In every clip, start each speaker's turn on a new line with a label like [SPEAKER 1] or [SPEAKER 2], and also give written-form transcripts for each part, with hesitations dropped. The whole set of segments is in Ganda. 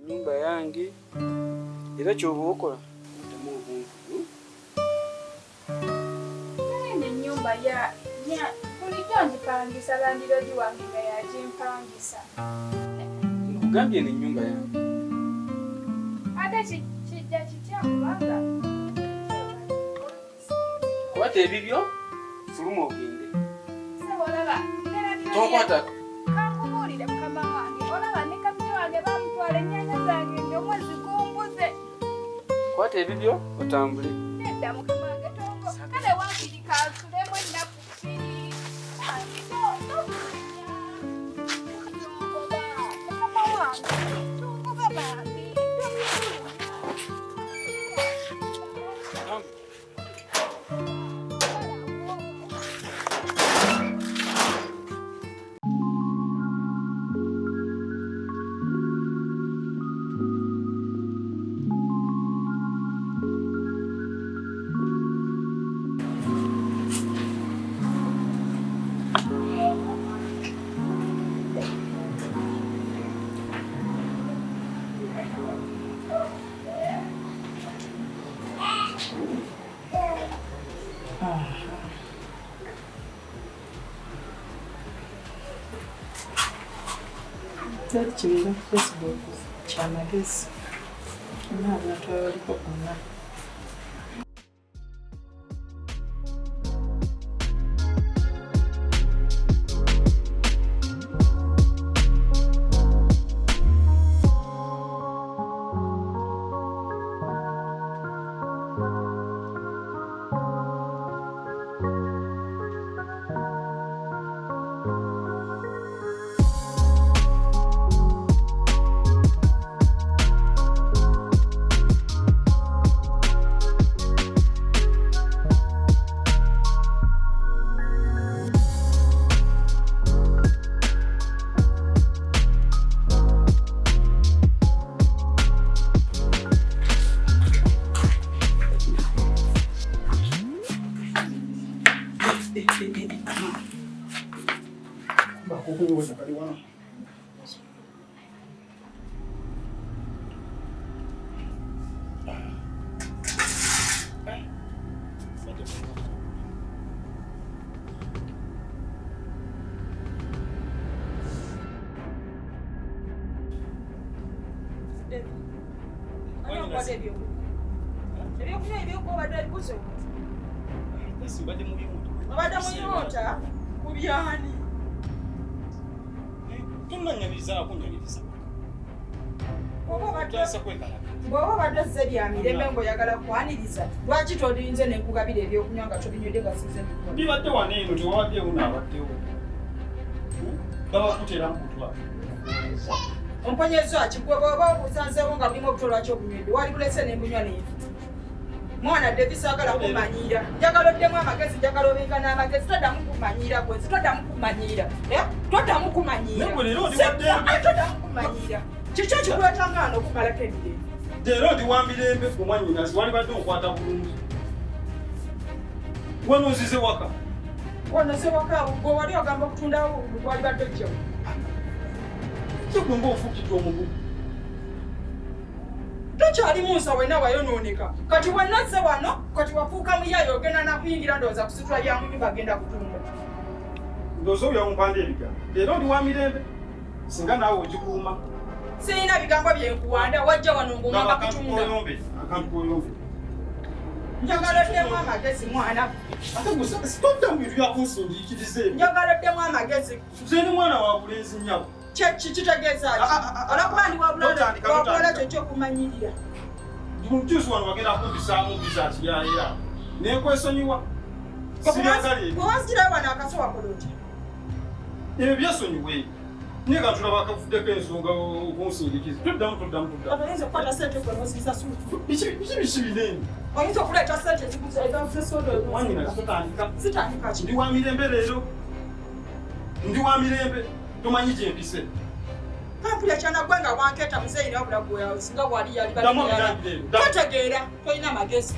[SPEAKER 1] Nyumba yange era kyoba okola mutamu obuntu.
[SPEAKER 2] Nene nyumba ya bulijjo nzipangisa landirodi wange nga yagimpangisa.
[SPEAKER 1] Nkugambye ne nyumba yange.
[SPEAKER 2] Ate kijja kitya kubanga
[SPEAKER 1] kwata ebibyo fuluma ogende.
[SPEAKER 2] Sebo olaba
[SPEAKER 1] Tokwatako.
[SPEAKER 2] Kankubuulire mukama wange olaba ne kapito wange bamutwala ennyanya zange ndi omwezi gumbuze.
[SPEAKER 1] Kwata ebibyo otambule.
[SPEAKER 2] Nedda mukama wange tongo kale wankiri kansulemu ennaku bbiri. Mukama wange tongoba bambi.
[SPEAKER 3] That children Facebook channels. No, not already popular.
[SPEAKER 4] Bw'oba badde byamirembe ng'oyagala kwaniriza lwaki tolinze ne nkugabira ebyokunywa nga tobinywedde gasize mikolo
[SPEAKER 5] bibadde wano eno tewabaddewo naabaddewo babakutera mukutwa
[SPEAKER 4] omponyeza kigwe bw'oba obusanzeewo nga bulimu obuto lwaki obunywedde wali bulese ne mbunywa neefuta mwana Davis agala kumanyiira njagala oddemu amagezi njagala obenga n'amagezi toddamu kumanyiira gwezi toddamu kumanyiira toddamu kumanyiira toddamu kumanyiira kikyo kikulwetangana okumalako emirembe
[SPEAKER 5] leero ndi wa mirembe ku mwannyinazi walibadde okwata bulungi wano nzize waka
[SPEAKER 4] wonoze waka gwe wali ogamba okutundawo walibadde ojjawo
[SPEAKER 5] kigwe ng'ofuukidde omugugu
[SPEAKER 4] tokyali munsa wenna wayonooneka kati wennazze wano kati wafuuka muyayo ogenda nakuyingira ndowooza kusitula bya munyumba agenda kutunda
[SPEAKER 5] ndowooza oyo mumpanda ebigambo leero ndi wa mirembe singa naawe ogikuuma
[SPEAKER 4] Sirina bigambo byenkuwanda wajja wano ng'omamba kutunga.
[SPEAKER 5] Akantu koyombe.
[SPEAKER 4] Njagala oddemu amagezi mwana.
[SPEAKER 5] Ate gusa sitodda mu bintu byakunsindiikirize.
[SPEAKER 4] Njagala oddemu amagezi.
[SPEAKER 5] Nze ni mwana wa bulenzi nnyabo.
[SPEAKER 4] Kitegeeza ki? Olwokuba ndi wabulala ky'ekyokumanyirira.
[SPEAKER 5] Mutuusi wano bagenda kumpisaamu mpisa kiyaaya. Neekwesonyiwa. Siragala ebyo.
[SPEAKER 4] Bw'owanzigirayo wano akaso wakola otya?
[SPEAKER 5] Ebyo byesonyiwe. Naye ka tulaba kafuddeko ensonga okunsindiikiza. Tuddamu.
[SPEAKER 4] Oyinza okukwata ssente gwe n'ozisasula.
[SPEAKER 5] Biki binene?
[SPEAKER 4] Oyinza okuleeta ssente ezikuzesoda.
[SPEAKER 5] Wanyina sitandika.
[SPEAKER 4] Sitandika ki?
[SPEAKER 5] Ndi wa mirembe leero. Ndi wa mirembe. Tomanyi gye mpise.
[SPEAKER 4] Kampula kyanagwe nga bwankeeta muzeeyi wabula gwe singa bwali yali
[SPEAKER 5] Damu.
[SPEAKER 4] totegeera tolina magezi.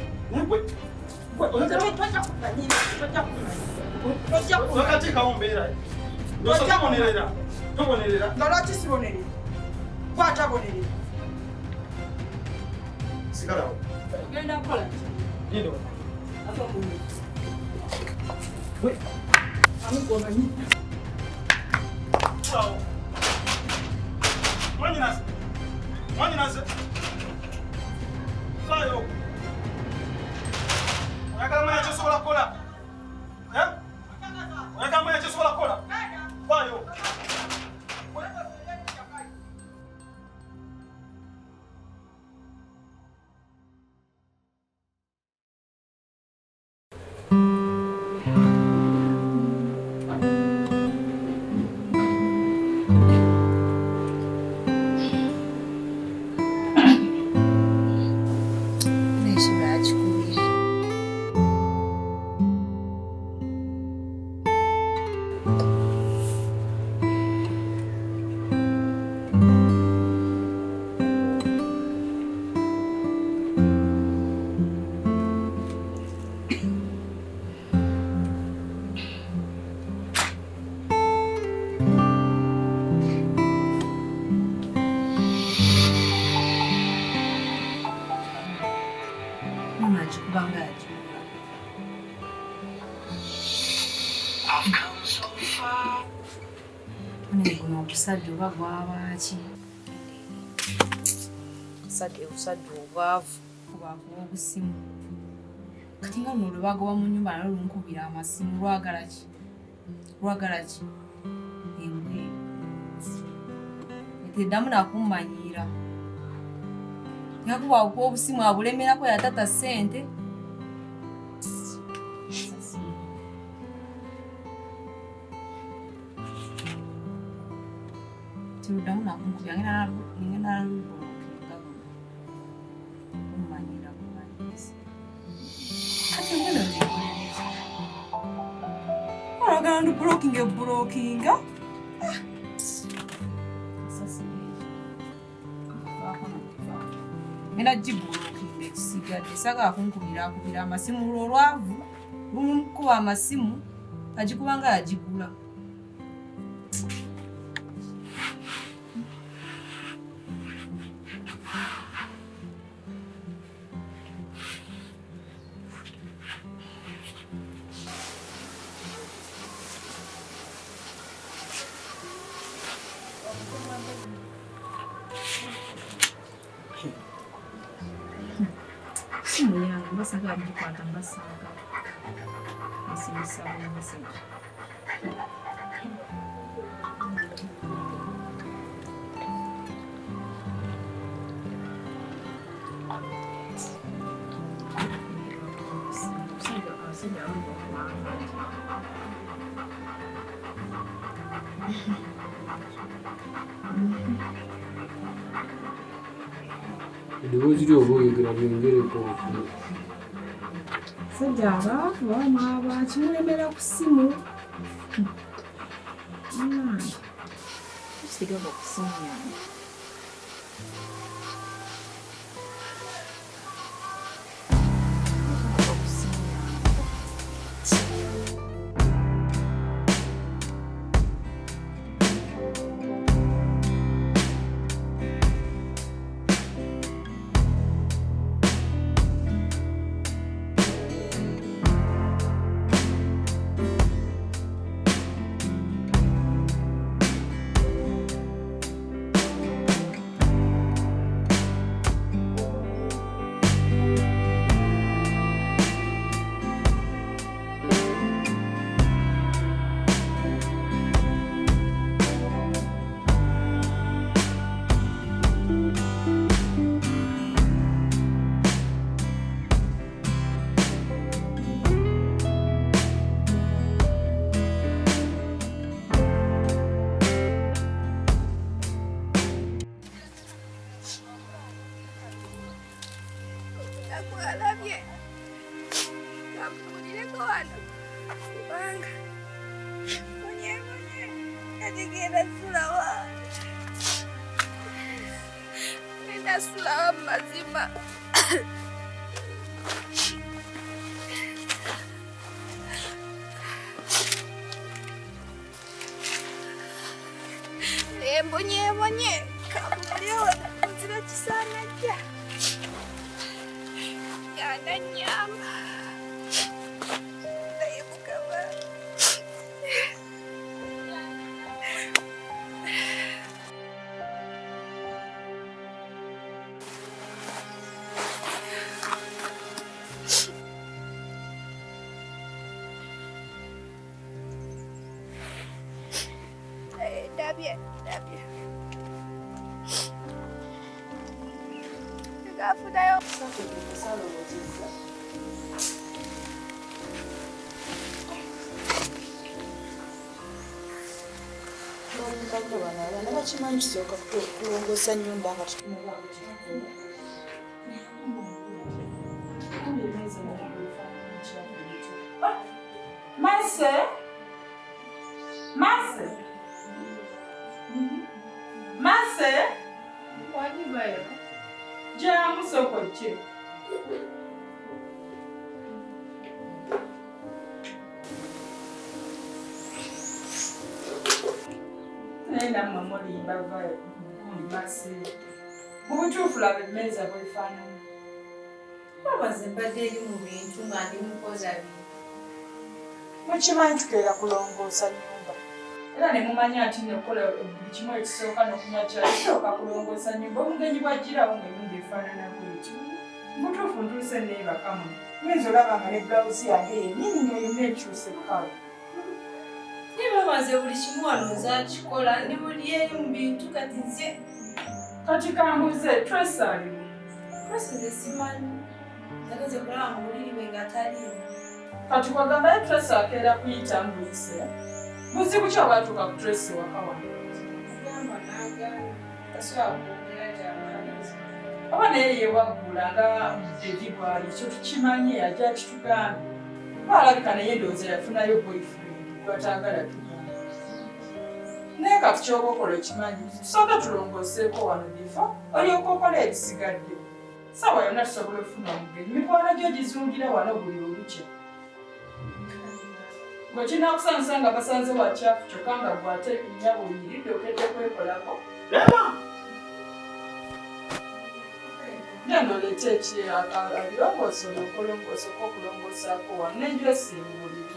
[SPEAKER 4] Tojja kumanyira.
[SPEAKER 5] Wakateekawo mbeera. Tobonerera.
[SPEAKER 4] Nga lwaki sibonerera? Kwata bonerera.
[SPEAKER 5] Sigalawo.
[SPEAKER 4] Genda kukola ki?
[SPEAKER 5] Yindo.
[SPEAKER 4] Ate omuntu.
[SPEAKER 5] Amukomanyi. Wow. Mwanyinaze. Fayo. Oyagala manya kyosobola kukola? Oyagala manya kyosobola kukola? Fayo.
[SPEAKER 6] Omusajja oba gwabaki? Omusajja obwavu w'obusimu. Kati nga luno lwe bagoba mu nnyumba nalwo lunkubira amasimu lwagala ki? Embwe. Teddamu nakummanyiira. Yakuba okuwa obusimu abulemerako yatata ssente. Tuddamu nakunkubya ngenda nalubolokinga kumanyira bumanyizi. Kati ngeno nzikoleriza. Olagala ndubulokinga. Ngenda gibulokinga ekisigadde. Sagala kunkubira amasimu olwavu. Lumukuba amasimu agikuba nga yagigula. Simu yange mbasagala bigikwata mbasanga. Nsimisaba message.
[SPEAKER 1] Eddoboozi ly'oboogera lyongereko okulu.
[SPEAKER 6] Sajja abaavu bamwaba kimulemera ku ssimu. Sigaba ku ssimu yange.
[SPEAKER 2] nakwalabye kampulireko wano kubanga munyemunye katigenda sulawa genda sulawa mu mazima embonye kampulireko nzira kisaanajja yananyamba naye mukama ndabye ngafunayo
[SPEAKER 3] abaana bakimanyi kisooka kulongoosa nnyumba nga tutunula Mase? Mase? Mase?
[SPEAKER 6] Wajibayo.
[SPEAKER 3] Jamu soko ki? Nenda mamoli bavayo Mase. Mu butuufu laba emmeeza bwefaanana.
[SPEAKER 6] Babaze mbadde eri mu bintu nga ndi mukozi abiri.
[SPEAKER 3] Mukimanyi tukeera kulongoosa nnyumba. Era ne mumanya nti nekola buli kimu ekisooka n'okunywa kyakisooka kulongoosa nnyumba. Omugenyi bw'agirawo ng'ennyumba efaanana bwetyo. Mutuufu ntuuse neebakamu. Nyinza olaba nga ne bulawuzi yange yennyini ng'eyonna ekyuse kkawe.
[SPEAKER 6] Naye babaze buli kimu wano nzakikola ndi buli eri mu bintu kati nze.
[SPEAKER 3] Kati kambuze twesaalimu.
[SPEAKER 6] Twese simanyi. Nageze kulaba mu buliri bwe nga taliimu.
[SPEAKER 3] Kati kwagamba ye Tracy akeera kuyita mbuyise. Buzibu ki abatuuka ku Tracy waka wano?
[SPEAKER 6] Kugamba n'agaana. Tasobola kwogera gy'amaanyiza.
[SPEAKER 3] Oba naye yeewaggula nga Devi bw'ali ekyo tukimanyi ajja kitugambye. Oba alabika naye ndowooza yafunayo boyfriend gw'ataagala tugamba. Naye kati ky'oba okola ekimanyi tusooke tulongooseeko wano Diva olyoka okola ebisigadde. Ssaawa yonna tusobola okufuna omugenyi. Mikwano gyo gizungira wano buli olukya. Gwe kinaakusanyusa nga basanze wakyafu kyokka nga gw'ate nnyabo oyiridde okedde kwekolako. Genda oleete ebirongoosa olyokolongoosa oka okulongoosaako wano n'enju esimbulire.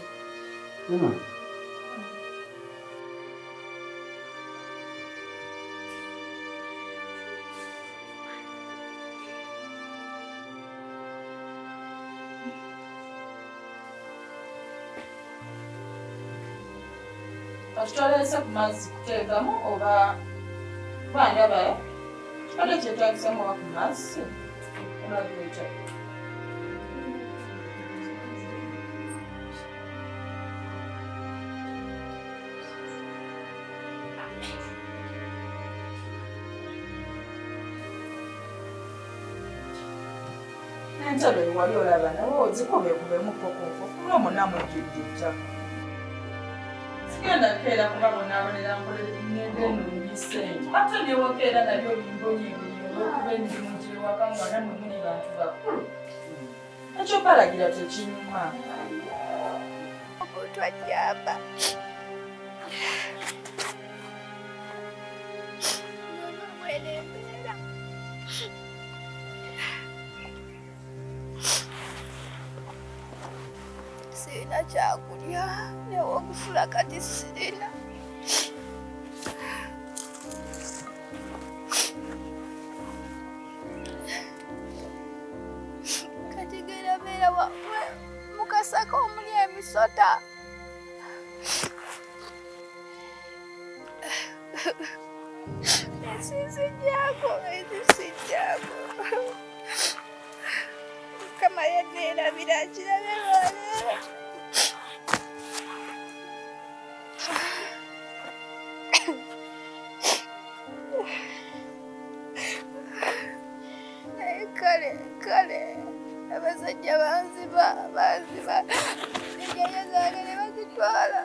[SPEAKER 3] Tutwalese ku mazzi kuteekamu oba bandabayo kibadde kyetaagisamu oba ku mazzi olageta n'entebe wali olaba nawe ozikubekubemukko ku nfufu n'omunamu ejjudde ettaka. Sigenda keera kubabonaabonera nkolennengi ssente ate newakeera nabyo bimbonyebonye olw'okuba emirimu gy'ewaka nga nammwe muli bantu bakulu. Ekyo balagira tekinyuma.
[SPEAKER 2] omuntu ajjamba mwene embeera sirina kyakulya newokufula kati sirina. Kati gerabeera wamwe mukasaka omuli emisota. Esisijjako Mukama yanneerabira kirabe lwaleero. Naye kale abasajja banziba enjaya zange ne bazitwala.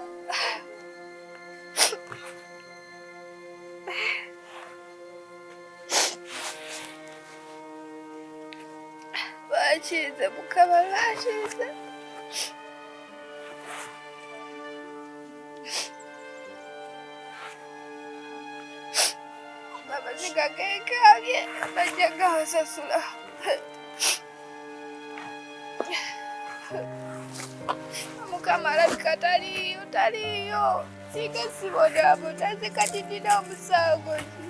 [SPEAKER 2] Bakize Mukama, bakize. Amaziga geekaabye bajja gabasasula. Mukama alabika taliyo. Singa sibonabo taze kati nnina omusango ki.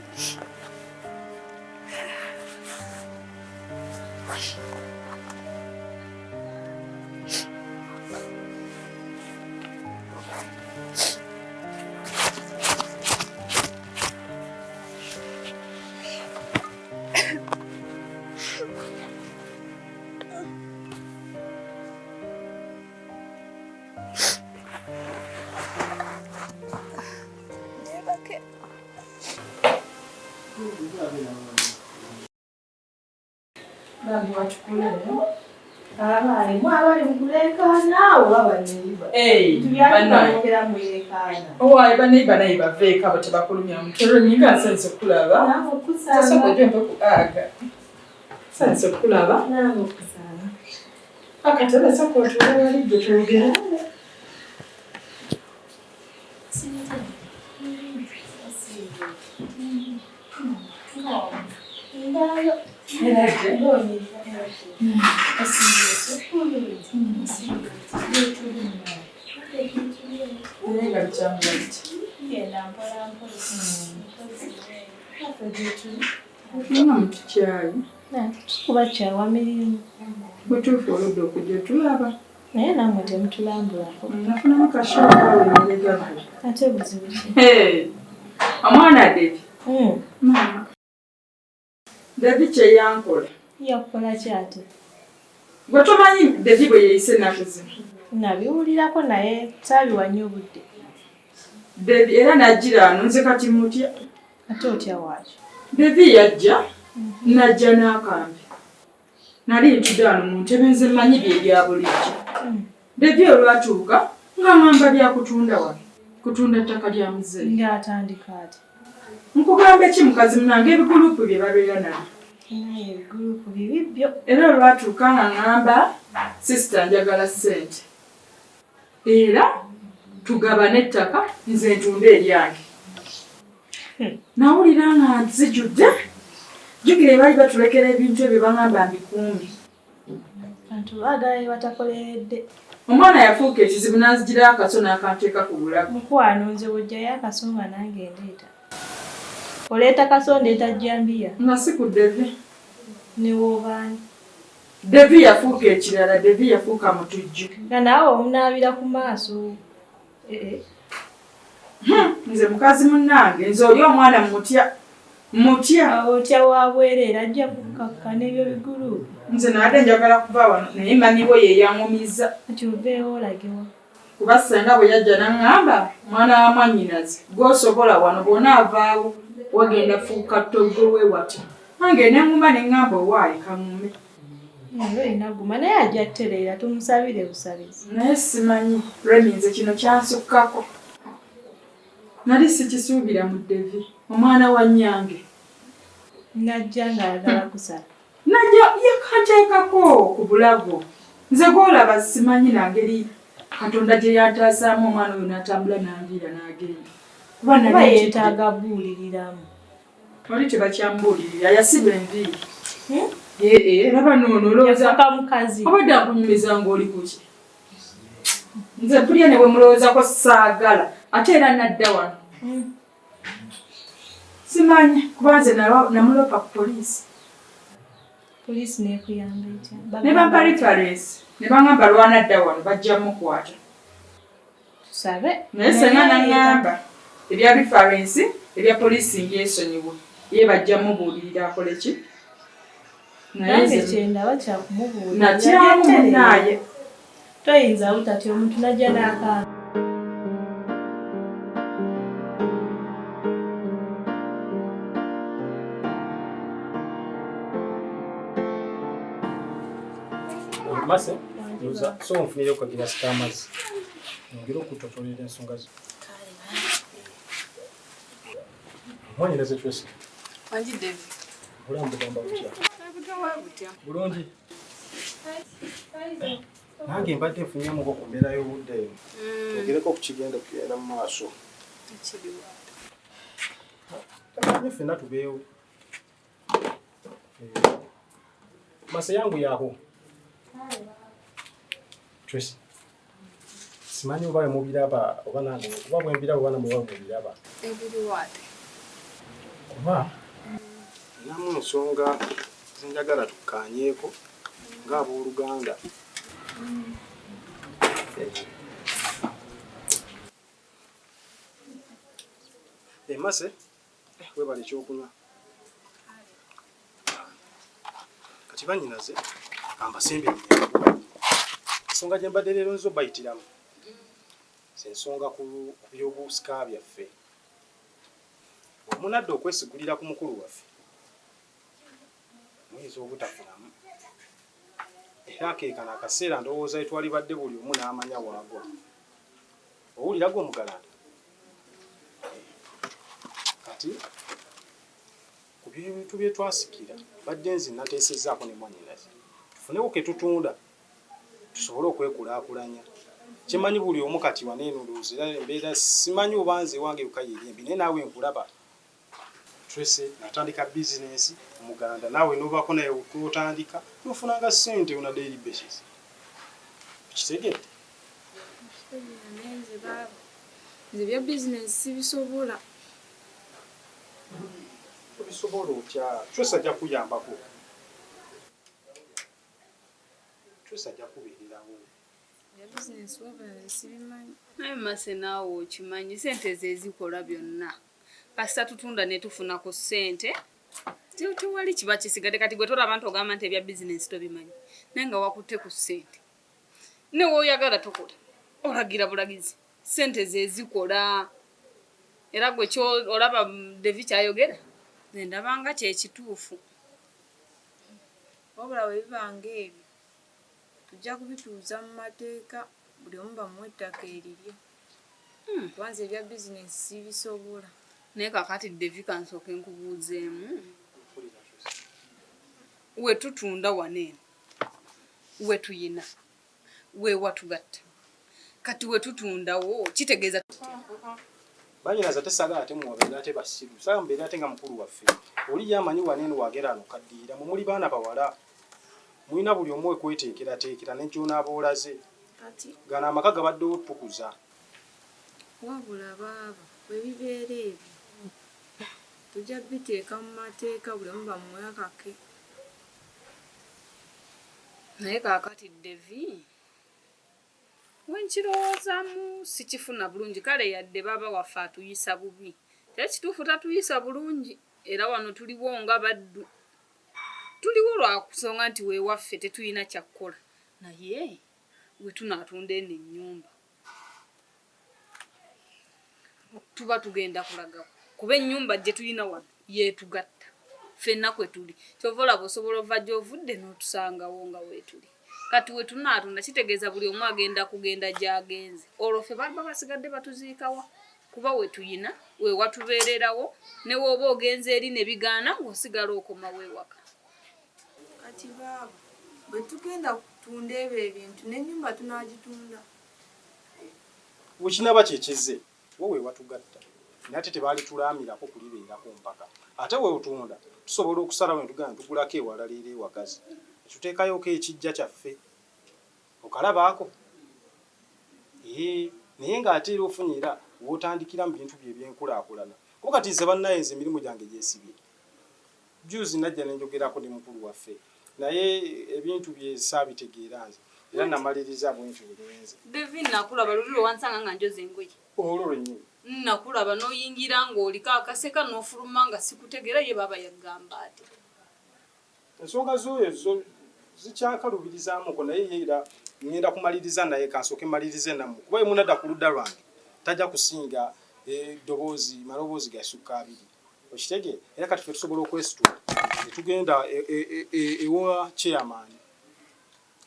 [SPEAKER 3] Nandi wachukulele.
[SPEAKER 6] Abaali mwabali mukulekana awo abaneiba.
[SPEAKER 3] Banayongera
[SPEAKER 6] mulekana.
[SPEAKER 3] Owaye baneiba naye baveeka abo tebakulumya mutero nyinga nsense kulaba.
[SPEAKER 6] Nabo kusaba.
[SPEAKER 3] Sasa kujembe kuaga. Sense kulaba.
[SPEAKER 6] Nabo kusaba.
[SPEAKER 3] Akatebe sako tuwali gyotegera.
[SPEAKER 6] Kuba kyawa mirimu.
[SPEAKER 3] Butuufu oludde okujja tulaba.
[SPEAKER 6] Naye namwe temutulambulako.
[SPEAKER 3] Nafunamu kashoka wenyegana.
[SPEAKER 6] Ate buzibu ki?
[SPEAKER 3] Omwana Devi. Devi kye yankola.
[SPEAKER 6] Yakukola ki ate?
[SPEAKER 3] Gwe tomanyi Devi bwe yeyise ennaku zino.
[SPEAKER 6] Nabiwulirako naye saabiwa nnyo obudde.
[SPEAKER 3] Devi era n'ajjira wano nze kati mutya.
[SPEAKER 6] Ate otya waaki?
[SPEAKER 3] Devi yajja, najja n'akambe. Nali ntudde wano mu ntebe nze mmanyi bye bya bulijjo. Devi olwatuuka nga ngamba bya kutunda wano. Kutunda ttaka lya muzeeyi.
[SPEAKER 6] Ng'atandika ati.
[SPEAKER 3] Nkugamba ki mukazi munange ebigulupu bye babeera nabyo.
[SPEAKER 6] Naye ebigulupu bibi byo.
[SPEAKER 3] Era olwatuuka nga ngamba sisita njagala ssente. Era tugabane ettaka nze ntunda eryange. Nawulira nga nzijjudde. Jjukira baali batulekera ebintu ebyo bangamba mbikuumi.
[SPEAKER 6] Abantu baagala batakoleredde.
[SPEAKER 3] Omwana yafuuka ekizibu n'anzigira akaso n'akanteeka ku bulago.
[SPEAKER 6] Mukwano nze bw'ojjayo akasonga nange ndeeta. Oleeta kaso ndeeta jjambiya.
[SPEAKER 3] Nga si ku Devi.
[SPEAKER 6] Ne w'obaani.
[SPEAKER 3] Devi yafuuka ekirala, Devi yafuuka mutujju.
[SPEAKER 6] Nga naawe omunaabira ku maaso.
[SPEAKER 3] Nze mukazi munnange, nze oli omwana mutya.
[SPEAKER 6] Otya wabwereera ajja kukkakana ebyo bigulupu.
[SPEAKER 3] Nze naadde njagala kuva wano naye mmanyiwo ye yaŋŋumiza.
[SPEAKER 6] Kati oveewo olagewa.
[SPEAKER 3] Kuba ssenga bwe yajja n'aŋŋamba mwana wa mwannyinaze gw'osobola wano bw'onaavaawo wagenda fuuka ttoggowe wati. Nange ne ŋŋuma ne ŋŋamba owaayi kaŋŋume.
[SPEAKER 6] Olina guma naye ajja ttereera tumusabire busabizi.
[SPEAKER 3] Naye simanyi Remi nze kino kyansukkako. Nali sikisuubira mu Devi omwana wa nnyange.
[SPEAKER 6] Najja ng'ayagala kusala.
[SPEAKER 3] Najja yakanteekako ku bulago. Nze gw'olaba simanyi nangeri Katonda gye yantaasaamu omwana oyo n'atambula n'anviira n'agenda.
[SPEAKER 6] Kuba yeetaaga buuliriramu.
[SPEAKER 3] Oli tebakyambuulirira yasiba enviiri. Laba noono olowooza.
[SPEAKER 6] Yafuuka mukazi.
[SPEAKER 3] Obadde akunyumiza ng'oli ku ki? Nze mpulya ne bwe mulowoozako saagala ate era nadda wano. Simanyi kuba nze namulopa ku poliisi.
[SPEAKER 6] Poliisi n'ekuyamba etya?
[SPEAKER 3] Ne bampa referensi ne baŋŋamba lwanadda wano bajja mukwata.
[SPEAKER 6] Tusabe.
[SPEAKER 3] Naye senga n'aŋŋamba ebya referensi ebya poliisi ng'esonyiwa ye bajja mubuulirira akole ki?
[SPEAKER 6] Nange kyendaba kyakumubuulira.
[SPEAKER 3] Natyamu munnaaye.
[SPEAKER 6] Toyinza butatya omuntu najja n'akaaba.
[SPEAKER 5] Mase, uza so mfunire ko gira scammers. Ngiro kutotolera ensonga zo. Mwani naze twese.
[SPEAKER 6] Wanji David.
[SPEAKER 5] Bulambu gamba butya. Bulungi. Nange mbadde nfunyemu ko kumbeera y'obudde. Ogereko ku kigenda kugenda mu maaso. Tamanyi ffenna tubeewo. Mase yangu yako. Tracy. Simanyi oba mubiraba oba nange kuba bwe mbiraba oba namuba mubiraba.
[SPEAKER 6] Ebiri wate.
[SPEAKER 5] Kuba namu nsonga zinjagala tukkaanyeeko ng'abooluganda. Mase, webale ekyokunywa. Kati bannyinaze ambasembye nnyangu. Ensonga gye mbadde leero nzo bayitiramu. Ensonga ku by'obusika byaffe. Omunadde okwesigulira ku mukulu waffe. Muyinza obutafunamu. Era akeekana akaseera ndowooza etwalibadde buli omu n'amanya waagwa. Owulira gwe omugalanda? Kati ku bintu bye twasikira badde nzi nateesezzaako ne mwannyinaze. Tufunewo ke tutunda tusobole okwekulaakulanya. Kimanyi buli omu kati waneeno ndowooza era embeera simanyi oba nze wange yukaye eryembi naye naawe nkulaba. Tracy natandika bizinensi omuganda naawe n'obaako naye otandika nofunanga ssente on a daily basis. Kitegedde?
[SPEAKER 6] Nze bya bizinensi sibisobola.
[SPEAKER 5] Obisobola otya? Tracy ajja kuyambako. Tracy ajja kubeererawo.
[SPEAKER 6] Bya bizinensi wabula sibimanyi.
[SPEAKER 7] Naye Mase naawe okimanyi ssente ze zikola byonna. Kasita tutunda ne tufuna ku ssente. Tewali kiba kisigadde kati gwe tolaba nti ogamba nti ebya bizinensi tobimanyi. Naye nga wakutte ku ssente. Ne w'oyagala tokola. Olagira bulagizi. Ssente ze zikola. Era gwe olaba David kyayogera. Nze ndabanga kye kituufu.
[SPEAKER 6] Wabula bwe bibanga ebyo tujja kubituuza mu mateeka buli omu bamuwa ettaka erirye. Kubanza ebya bizinensi sibisobola.
[SPEAKER 7] Naye kakati David kansooke nkubuuzeemu. We tutunda waneeno. We tuyina. We watugatta. Kati we tutundawo kitegeeza.
[SPEAKER 5] Bannyinaze tesagala ate muwabeera ate basiru. Saga mbeera ate nga mukulu waffe. Oli yamanyi waneeno wagera nokaddiira. Muli baana bawala. Mulina buli omu ekweteekerateekera ne gy'onaaba olaze. Gano amaka gabadde otukuza.
[SPEAKER 6] Wabula baaba bwe bibeera ebyo tujja biteeka mu mateeka buli omu bamuwe akake.
[SPEAKER 7] Naye kaakati David wenkirowoozaamu sikifuna bulungi kale yadde baba waffe atuyisa bubi. Tekituufu tatuyisa bulungi era wano tuliwo nga baddu. Tuliwo lwa kusonga nti weewaffe tetulina kyakkola. Naye we tunaatunda eno ennyumba. Tuba tugenda kulaga kuba ennyumba gye tulina wano yeetugatta. Ffenna kwe tuli. Kyova olaba osobola ova gy'ovudde n'otusangawo nga weetuli. Kati we tunaatunda kitegeeza buli omu agenda kugenda gy'agenze. Olwo ffe baba basigadde batuziikawa. Kuba we tuyina, we watubeererawo, ne w'oba ogenze eri ne bigaana ng'osigala okoma weewaka.
[SPEAKER 6] Kati baaba bwe tugenda kutunda ebyo ebintu n'ennyumba tunaagitunda.
[SPEAKER 5] Wekinaba kyekizze wowe watugatta. Nate tebaali tulaamirako kulibeerako mpaka. Ate we otunda tusobola okusalawo entugana tugulako ewala leero ewagazi. Tuteekayoko ekijja kyaffe. Okalabaako? Naye ng'ate era ofunyira w'otandikira mu bintu bye ebyenkulaakulana. Kuba kati nze bannaye nze emirimu gyange gyesibye. Juzi najja ne njogerako ne mukulu waffe. Naye ebintu bye saabitegeera nze. Era namaliriza bwentyo bulenzi.
[SPEAKER 7] David nakulaba luliro wansanga nga njoze engoye.
[SPEAKER 5] Olwo lwennyini.
[SPEAKER 7] Nakulaba n'oyingira ng'oliko akaseka n'ofuluma nga sikutegeera ye baba yagamba ati.
[SPEAKER 5] Ensonga z'oyo zo zikyakalubirizamuko naye era ngenda kumaliriza naye kansooke malirize nammwe. Kuba ye munadda ku ludda lwange tajja kusinga maloboozi gasukka abiri. Okitege era kati ffe tusobola okwesitula ne tugenda ewa chairman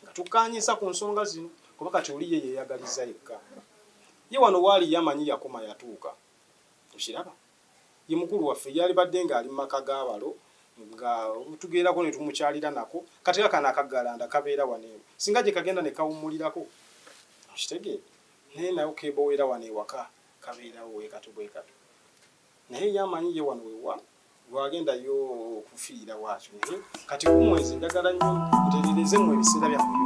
[SPEAKER 5] nga tukanyisa ku nsonga zino kuba kati oli ye yeeyagaliza yekka. Ye wano waali yamanyi yakoma yatuuka. Okiraba? Ye mukulu waffe yali badde ng'ali mu maka g'abalo nga tugerako ne tumukyalira nako kati kana akaggalanda kabeera wano eyo. Singa gye kagenda ne kawummulirako. Okitegeera? Naye nayo keebowera wano ewaka kabeerawo weekatu bwekatu. Naye yamanyi ye wano wewa bw'agendayo okufiira waakyo. Naye kati kumwezi njagala nnyo ntereerezemu ebiseera byammwe